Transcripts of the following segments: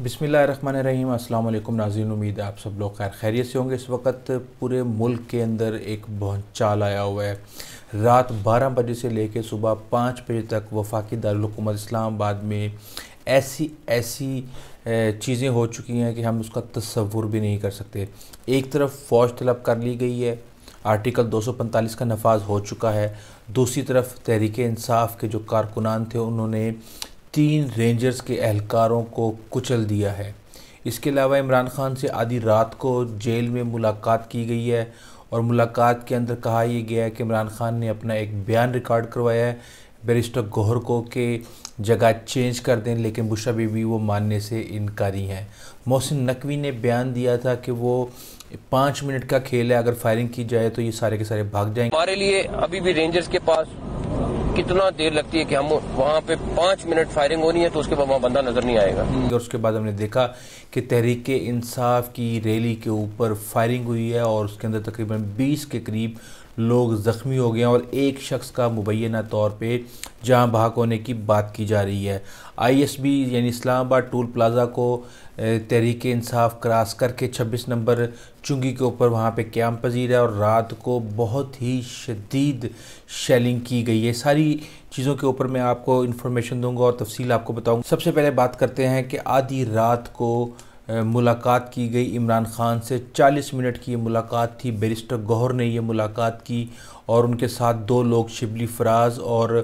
बिस्मिल्लाहिर्रहमानिर्रहीम। अस्सलाम वालेकुम नाज़रीन, उम्मीद है आप सब लोग खैरियत से होंगे। इस वक्त पूरे मुल्क के अंदर एक भूचाल आया हुआ है। रात 12 बजे से लेकर सुबह 5 बजे तक वफाकी दारुल हुकूमत इस्लामाबाद में ऐसी ऐसी चीज़ें हो चुकी हैं कि हम उसका तसव्वुर भी नहीं कर सकते। एक तरफ फ़ौज तलब कर ली गई है, आर्टिकल 245 का नफाज हो चुका है। दूसरी तरफ तहरीक इंसाफ के जो कारकुनान थे उन्होंने 3 रेंजर्स के एहलकारों को कुचल दिया है। इसके अलावा इमरान खान से आधी रात को जेल में मुलाकात की गई है और मुलाकात के अंदर कहा यह गया है कि इमरान खान ने अपना एक बयान रिकॉर्ड करवाया है बैरिस्टर गौहर को कि जगह चेंज कर दें, लेकिन बुशरा बीबी वो मानने से इनकारी हैं। मोहसिन नकवी ने बयान दिया था कि वो 5 मिनट का खेल है, अगर फायरिंग की जाए तो ये सारे के सारे भाग जाएंगे। हमारे लिए अभी भी रेंजर्स के पास कितना देर लगती है कि हम वहाँ पे 5 मिनट फायरिंग होनी है तो उसके बाद वहाँ बंदा नजर नहीं आएगा। और उसके बाद हमने देखा कि तहरीक इंसाफ की रैली के ऊपर फायरिंग हुई है और उसके अंदर तकरीबन 20 के करीब लोग ज़ख्मी हो गए हैं और एक शख्स का मुबैना तौर पे जहां बहक होने की बात की जा रही है। ISB यानी इस्लामाबाद टोल प्लाज़ा को तहरीक इंसाफ क्रॉस करके 26 नंबर चुंगी के ऊपर वहाँ पे क़याम पजीर है और रात को बहुत ही शदीद शेलिंग की गई है। सारी चीज़ों के ऊपर मैं आपको इन्फॉर्मेशन दूंगा और तफसील आपको बताऊंगा। सबसे पहले बात करते हैं कि आधी रात को मुलाकात की गई इमरान खान से। 40 मिनट की ये मुलाकात थी। बैरिस्टर गौहर ने ये मुलाकात की और उनके साथ 2 लोग शिबली फराज और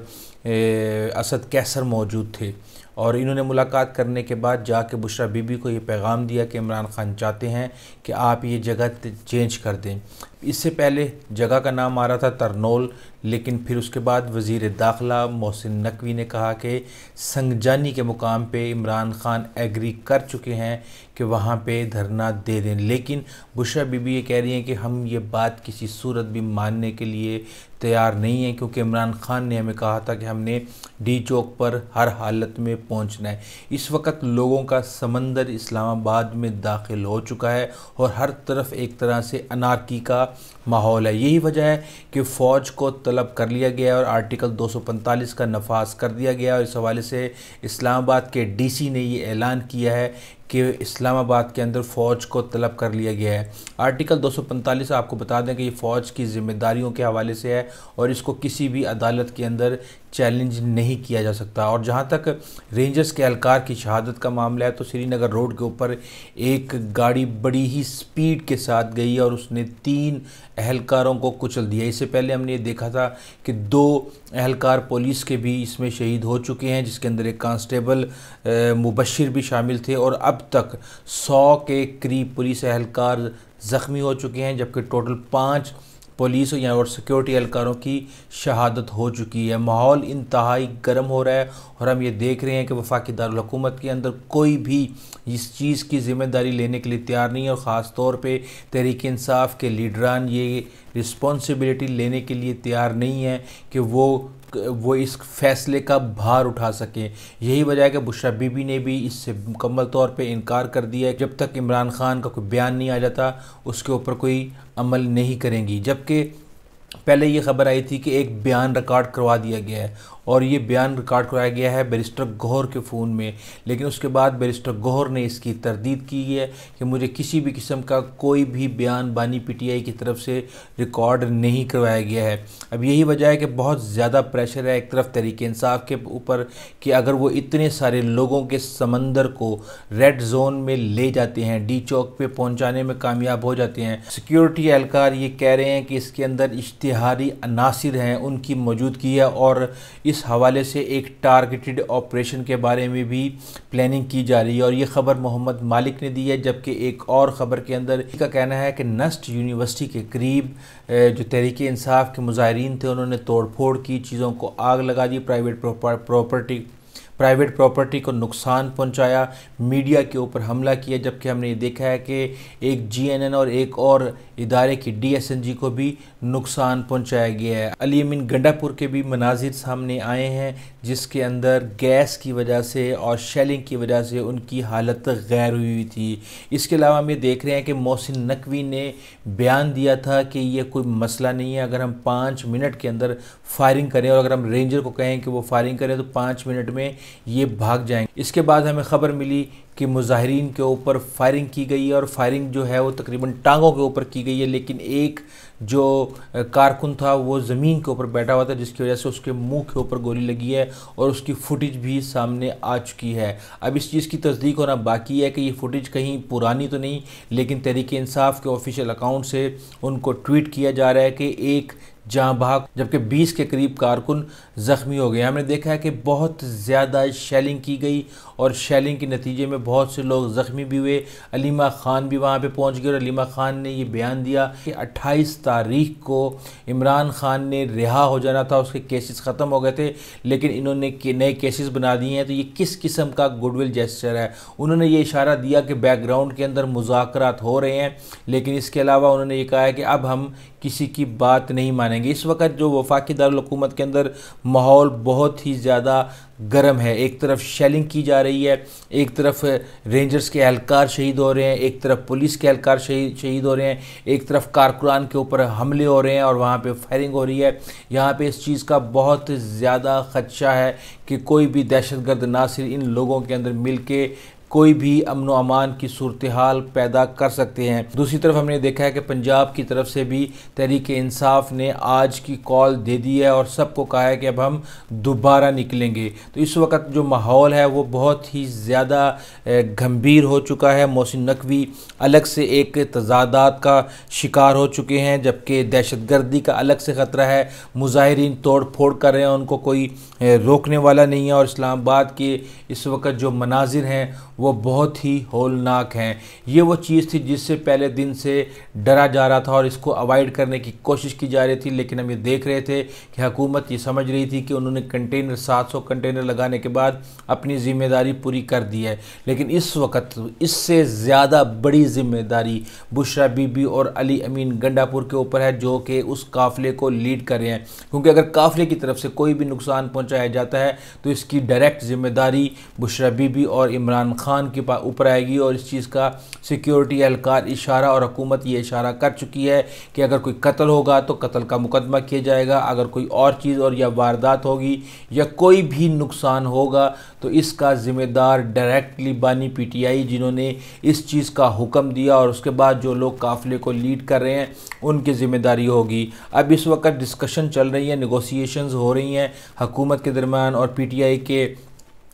असद कैसर मौजूद थे और इन्होंने मुलाकात करने के बाद जाके बुशरा बीबी को ये पैगाम दिया कि इमरान खान चाहते हैं कि आप ये जगह चेंज कर दें। इससे पहले जगह का नाम आ रहा था तरनोल, लेकिन फिर उसके बाद वज़ीर दाखिला मोहसिन नकवी ने कहा कि संगजानी के मुकाम पे इमरान खान एग्री कर चुके हैं कि वहाँ पे धरना दे दें, लेकिन बुशरा बीबी ये कह रही हैं कि हम ये बात किसी सूरत भी मानने के लिए तैयार नहीं हैं, क्योंकि इमरान खान ने हमें कहा था कि हमने डी चौक पर हर हालत में पहुंचना है। इस वक्त लोगों का समंदर इस्लामाबाद में दाखिल हो चुका है और हर तरफ एक तरह से अनारकी का माहौल है। यही वजह है कि फ़ौज को तलब कर लिया गया और आर्टिकल 245 का नफाज कर दिया गया और इस हवाले से इस्लामाबाद के DC ने ये ऐलान किया है कि इस्लामाबाद के अंदर फ़ौज को तलब कर लिया गया है। आर्टिकल 245 आपको बता दें कि ये फ़ौज की ज़िम्मेदारियों के हवाले से है और इसको किसी भी अदालत के अंदर चैलेंज नहीं किया जा सकता। और जहाँ तक रेंजर्स के एहलकार की शहादत का मामला है तो श्रीनगर रोड के ऊपर एक गाड़ी बड़ी ही स्पीड के साथ गई और उसने 3 एहलकारों को कुचल दिया। इससे पहले हमने ये देखा था कि 2 एहलकार पुलिस के भी इसमें शहीद हो चुके हैं, जिसके अंदर एक कांस्टेबल मुबशिर भी शामिल थे और अब तक 100 के करीब पुलिस एहलकार ज़ख्मी हो चुके हैं, जबकि टोटल 5 पुलिस या और सिक्योरिटी एहलकारों की शहादत हो चुकी है। माहौल इंतहाई गर्म हो रहा है और हम ये देख रहे हैं कि वफाकी दारुल हुकूमत के अंदर कोई भी इस चीज़ की ज़िम्मेदारी लेने के लिए तैयार नहीं है और ख़ास तौर पे तहरीक इंसाफ के लीडरान ये रिस्पॉन्सिबिलिटी लेने के लिए तैयार नहीं है कि वो इस फैसले का भार उठा सकें। यही वजह है कि बुशरा बीबी ने भी इससे मुकम्मल तौर पे इनकार कर दिया है। जब तक इमरान खान का कोई बयान नहीं आ जाता उसके ऊपर कोई अमल नहीं करेंगी। जबकि पहले ये खबर आई थी कि एक बयान रिकॉर्ड करवा दिया गया है और ये बयान रिकॉर्ड करवाया गया है बैरिस्टर गौहर के फ़ोन में, लेकिन उसके बाद बैरिस्टर गौहर ने इसकी तरदीद की है कि मुझे किसी भी किस्म का कोई भी बयान बानी PTI की तरफ से रिकॉर्ड नहीं करवाया गया है। अब यही वजह है कि बहुत ज़्यादा प्रेशर है एक तरफ तहरीक इंसाफ के ऊपर कि अगर वो इतने सारे लोगों के समंदर को रेड जोन में ले जाते हैं, डी चौक पे पहुँचाने में कामयाब हो जाते हैं। सिक्योरिटी एहलकार ये कह रहे हैं कि इसके अंदर इश्तिहारी अनासिर हैं, उनकी मौजूदगी है और इस हवाले से एक टारगेटेड ऑपरेशन के बारे में भी प्लानिंग की जा रही है और ये खबर मोहम्मद मालिक ने दी है। जबकि एक और ख़बर के अंदर इसका कहना है कि नस्ट यूनिवर्सिटी के करीब जो तहरीक इंसाफ के मुजाहिरीन थे उन्होंने तोड़फोड़ की, चीज़ों को आग लगा दी, प्राइवेट प्रॉपर्टी को नुकसान पहुंचाया, मीडिया के ऊपर हमला किया। जबकि हमने ये देखा है कि एक GNN और एक और इदारे की DSNG को भी नुकसान पहुंचाया गया है। अली अमीन गंडापुर के भी मनाजिर सामने आए हैं जिसके अंदर गैस की वजह से और शेलिंग की वजह से उनकी हालत गैर हुई थी। इसके अलावा हम ये देख रहे हैं कि मोहसिन नकवी ने बयान दिया था कि ये कोई मसला नहीं है, अगर हम 5 मिनट के अंदर फायरिंग करें और अगर हम रेंजर को कहें कि वो फायरिंग करें तो 5 मिनट में ये भाग जाएंगे। इसके बाद हमें खबर मिली कि मुजाहिरीन के ऊपर फायरिंग की गई है और फायरिंग जो है वो तकरीबन टांगों के ऊपर की गई है, लेकिन एक जो कारकुन था वो ज़मीन के ऊपर बैठा हुआ था, जिसकी वजह से उसके मुंह के ऊपर गोली लगी है और उसकी फुटेज भी सामने आ चुकी है। अब इस चीज़ की तस्दीक होना बाकी है कि ये फुटेज कहीं पुरानी तो नहीं, लेकिन तहरीक इंसाफ के ऑफिशियल अकाउंट से उनको ट्वीट किया जा रहा है कि एक जहाँ भाग, जबकि 20 के करीब कारकुन ज़ख्मी हो गए। हमने देखा है कि बहुत ज़्यादा शेलिंग की गई और शेलिंग के नतीजे में बहुत से लोग ज़ख्मी भी हुए। अलीमा ख़ान भी वहाँ पे पहुँच गए और अलीमा ख़ान ने ये बयान दिया कि 28 तारीख को इमरान ख़ान ने रिहा हो जाना था, उसके केसेस ख़त्म हो गए थे, लेकिन इन्होंने नए केसेस बना दिए हैं। तो ये किस किस्म का गुडविल जेस्चर है? उन्होंने ये इशारा दिया कि बैकग्राउंड के अंदर मुज़ाकरात हो रहे हैं, लेकिन इसके अलावा उन्होंने ये कहा है कि अब हम किसी की बात नहीं मानेंगे। इस वक्त जो वफाकी दारुल हुकूमत के अंदर माहौल बहुत ही ज़्यादा गर्म है। एक तरफ शेलिंग की जा रही है, एक तरफ रेंजर्स के एहलकार शहीद हो रहे हैं, एक तरफ पुलिस के एहलकार शहीद हो रहे हैं, एक तरफ कारकुनान के ऊपर हमले हो रहे हैं और वहाँ पे फायरिंग हो रही है। यहाँ पे इस चीज़ का बहुत ज़्यादा खदशा है कि कोई भी दहशतगर्द नासिर इन लोगों के अंदर मिल के कोई भी अमन व अमान की सूरत हाल पैदा कर सकते हैं। दूसरी तरफ हमने देखा है कि पंजाब की तरफ से भी तहरीक इंसाफ ने आज की कॉल दे दी है और सबको कहा है कि अब हम दोबारा निकलेंगे। तो इस वक्त जो माहौल है वो बहुत ही ज़्यादा गंभीर हो चुका है। मोहसिन नकवी अलग से एक तजादात का शिकार हो चुके हैं, जबकि दहशतगर्दी का अलग से ख़तरा है। मुजाहिरीन तोड़ फोड़ कर रहे हैं, उनको कोई रोकने वाला नहीं है और इस्लामाबाद के इस वक्त जो मनाजिर हैं वो बहुत ही होलनाक हैं। ये वो चीज़ थी जिससे पहले दिन से डरा जा रहा था और इसको अवॉइड करने की कोशिश की जा रही थी, लेकिन हम ये देख रहे थे कि हुकूमत ये समझ रही थी कि उन्होंने कंटेनर 700 कंटेनर लगाने के बाद अपनी ज़िम्मेदारी पूरी कर दी है। लेकिन इस वक्त इससे ज़्यादा बड़ी ज़िम्मेदारी बुशरा बीबी और अली अमीन गंडापुर के ऊपर है, जो कि उस काफ़िले को लीड कर रहे हैं। क्योंकि अगर काफ़िले की तरफ से कोई भी नुकसान पहुँचाया जाता है तो इसकी डायरेक्ट ज़िम्मेदारी बुशरा बीबी और इमरान खान के ऊपर आएगी। और इस चीज़ का सिक्योरिटी एहलकार इशारा और हुकूमत ये इशारा कर चुकी है कि अगर कोई कत्ल होगा तो कत्ल का मुकदमा किया जाएगा, अगर कोई और चीज़ और या वारदात होगी या कोई भी नुकसान होगा तो इसका ज़िम्मेदार डायरेक्टली बानी पीटीआई, जिन्होंने इस चीज़ का हुक्म दिया और उसके बाद जो लोग काफ़िले को लीड कर रहे हैं उनकी ज़िम्मेदारी होगी। अब इस वक्त डिस्कशन चल रही है, नेगोशिएशंस हो रही हैं हुकूमत के दरमियान और पीटीआई के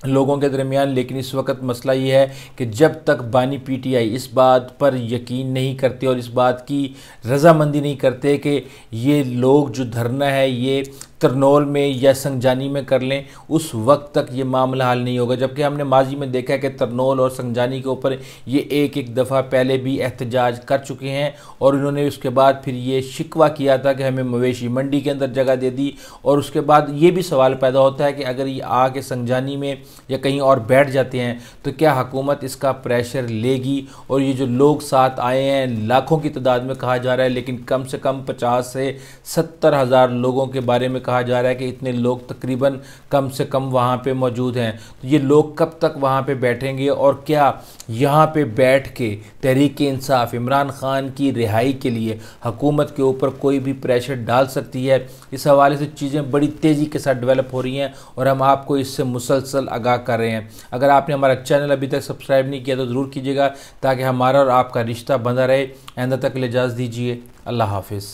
लोगों के दरमियान। लेकिन इस वक्त मसला ये है कि जब तक बानी पीटीआई इस बात पर यकीन नहीं करते और इस बात की रजामंदी नहीं करते कि ये लोग जो धरना है ये तरनोल में या संजानी में कर लें, उस वक्त तक ये मामला हल नहीं होगा। जबकि हमने माजी में देखा है कि तरनोल और संजानी के ऊपर ये एक दफ़ा पहले भी एहतजाज कर चुके हैं और उन्होंने उसके बाद फिर ये शिकवा किया था कि हमें मवेशी मंडी के अंदर जगह दे दी। और उसके बाद ये भी सवाल पैदा होता है कि अगर ये आके संजानी में या कहीं और बैठ जाते हैं तो क्या हुकूमत इसका प्रेशर लेगी? और ये जो लोग साथ आए हैं लाखों की तादाद में कहा जा रहा है, लेकिन कम से कम 50 से 70 हज़ार लोगों के बारे में कहा जा रहा है कि इतने लोग तकरीबन कम से कम वहाँ पे मौजूद हैं। तो ये लोग कब तक वहाँ पे बैठेंगे और क्या यहाँ पे बैठ के तहरीक इंसाफ इमरान खान की रिहाई के लिए हुकूमत के ऊपर कोई भी प्रेशर डाल सकती है? इस हवाले से चीज़ें बड़ी तेज़ी के साथ डेवलप हो रही हैं और हम आपको इससे मुसलसल आगाह कर रहे हैं। अगर आपने हमारा चैनल अभी तक सब्सक्राइब नहीं किया तो ज़रूर कीजिएगा ताकि हमारा और आपका रिश्ता बंधा रहे। आइंदा तक इजाज़त दीजिए। अल्लाह हाफिज़।